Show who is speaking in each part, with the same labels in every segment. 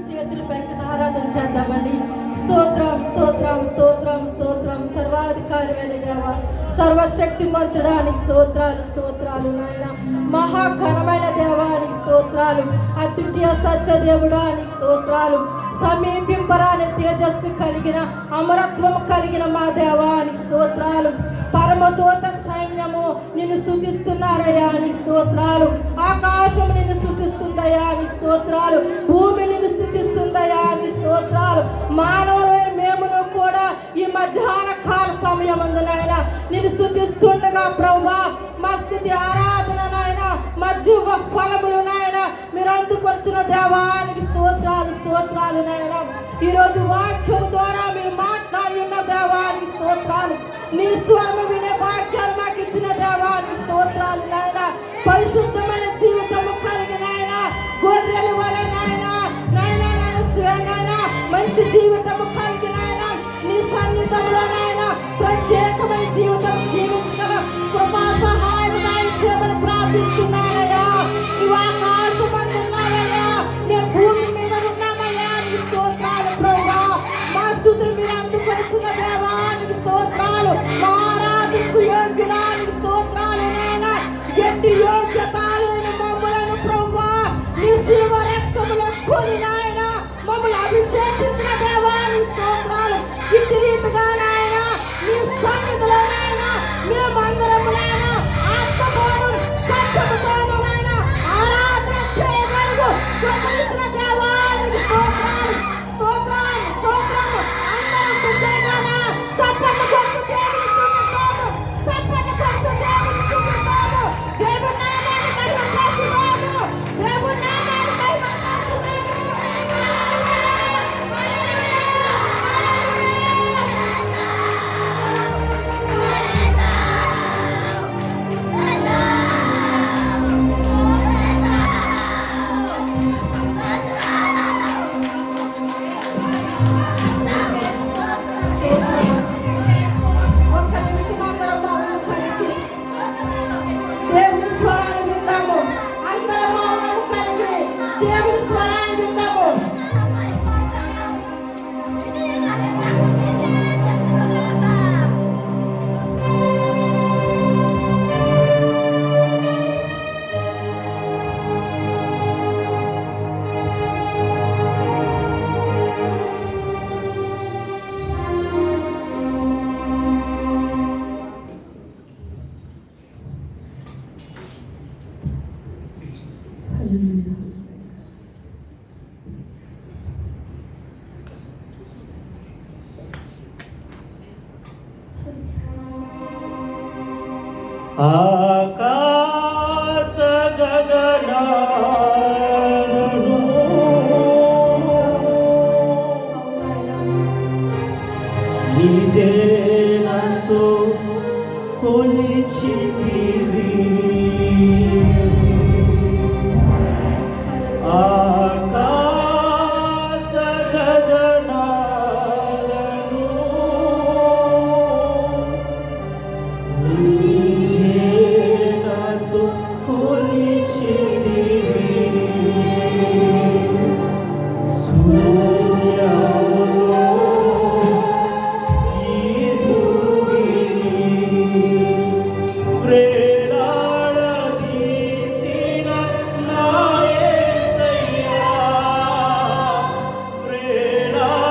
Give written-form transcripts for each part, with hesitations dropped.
Speaker 1: చేతులు పైకి ఆరాధన చేద్దామండి. స్తోత్రం స్తోత్రం స్తోత్రం స్తోత్రం. సర్వాధికారి దేవా, సర్వశక్తి మంతుడానికి స్తోత్రాలు స్తోత్రాలు నాయన. మహాఘనమైన దేవానికి స్తోత్రాలు. అద్వితీయ సత్య దేవుడానికి స్తోత్రాలు. సమీపింపరాని తేజస్సు కలిగిన అమరత్వము కలిగిన మా దేవానికి స్తోత్రాలు. పరమదూత సైన్యము నిన్ను స్తుతిస్తున్నారయ్యా అని స్తోత్రాలు. ఆకాశం నిన్ను స్తుతిస్తుందయ్యా అని స్తోత్రాలు. భూమి నిన్ను స్తుతిస్తుందయ్యా అని స్తోత్రాలు. మానవులైన మేమును కూడా ఈ మధ్యాహ్న కాల సమయమందునైనా నిన్ను స్తుతిస్తుండగా ప్రభువా, మా స్తుతి ఆరాధన నాయన, మా జీవ ఫలములు నాయన మీరు అందుకొచ్చిన దేవానికి స్తోత్రాలు స్తోత్రాలు నాయన. ఈరోజు వాక్యం ద్వారా మీరు మాట్లాడి ఉన్న దేవానికి స్తోత్రాలు. నీ స్వరము వినే భాగ్యాలు మాకు ఇచ్చిన దేవానికి స్తోత్రాలు నాయన. పరిశుద్ధమైన జీవితము కలిగిన నాయన, గొర్రెల వలె నాయన నాయన నాయన మంచి జీవితము కలిగిన నాయన, నీ సన్నిధంలో నాయన ప్రత్యేకమైన జీవితం జీవించగల కృపా సహాయం చేయమని ప్రార్థిస్తున్నానయ్యా. నువ్వు ఆకాశమందున్నావయ్యా, నేను భూమి మీద ఉన్నామయ్యా. నీ స్తోత్రాలు ప్రభువా. మా స్తుతులు మీరు అందుకొచ్చిన దేవానికి స్తోత్రాలు. మా ఆరాధనకు యోగ్యుడానికి స్తోత్రాలు నాయన. ఎట్టి యోగ్యత లేని మమ్మలను ప్రభువా నీ శిలువ రక్తములో కొని నాయన మమ్మల్ని అభిషేకించిన దేవానికి స్తోత్రాలు. ఇట్టి రీతిగా నాయన నీ సన్నిధిలో నాయన మేమందరము నాయన ఆత్మతోను సత్యముతోను నాయన ఆరాధన చేయగలగు కృపనిచ్చిన దేవానికి స్తోత్రాలు స్తోత్రాలు స్తోత్రాలు. అందరం బిడ్డలుగా చప్పట్లు కొడుతూ దేవుని స్తుతిద్దాము. చప్పట్లు కొడుతూ దేవుని స్తుతిద్దాము. దేవుని నామాన్ని మహిమపరచుదాము. దేవుని నామాన్ని మహిమపరచుదాము. ఒక్క నిమిషం అందరం మౌనం కలిగి దేవుని స్వరాన్ని విందాము. అందరం మౌనం కలిగి దేవుని స్వరాన్ని విందాము.
Speaker 2: ఆకాశ గగనాలను నిజేనంతో కొలిచితివి. ఆకాశ గగనాలను నిజేనంతో కొలిచితివి. సూర్యములో ఈ భూమిని ప్రేలాడదీసిన నా యేసయ్యా, ప్రేలాడదీసిన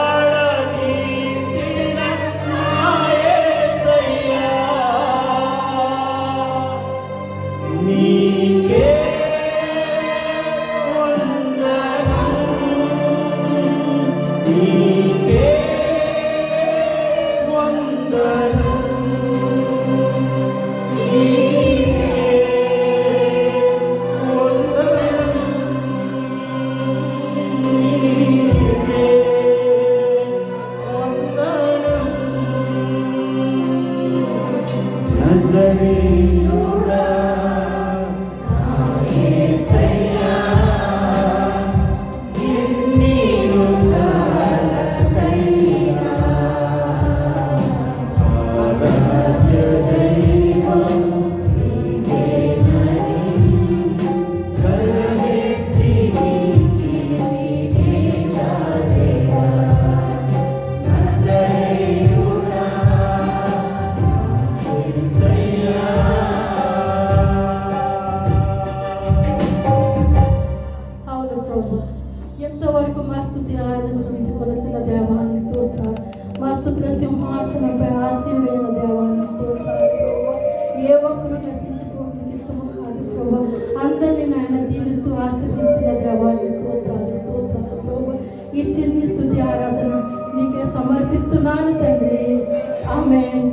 Speaker 2: నా యేసయ్యా. నీకే వందనం, నీకే వందనం, నీకే వందనం, నీకే వందనం. నజరేయుడా యేసయ్యా, ఎన్ని యుగాలకైనా ఆరాధ్య దైవం నీవే.
Speaker 1: కొరకు మా స్తుతి ఆరాధన గురించి కొలుచున్న దేవాన్ని స్తోత్రాలు. మా స్తుతుల సింహాసనంపై ఆశీనుడైన దేవాన్ని స్తోత్రాలు ప్రభువా. ఏ ఒక్కరు నశించుకోవడం ఇష్టము కాదు ప్రభా. అందరినీ నాయన దీవిస్తూ ఆశీర్వదిస్తున్న దేవాన్ని స్తోత్రాలు ప్రభువా. ఈ చిన్ని స్తుతి ఆరాధన నీకే సమర్పిస్తున్నాను తండ్రి. ఆమేన్.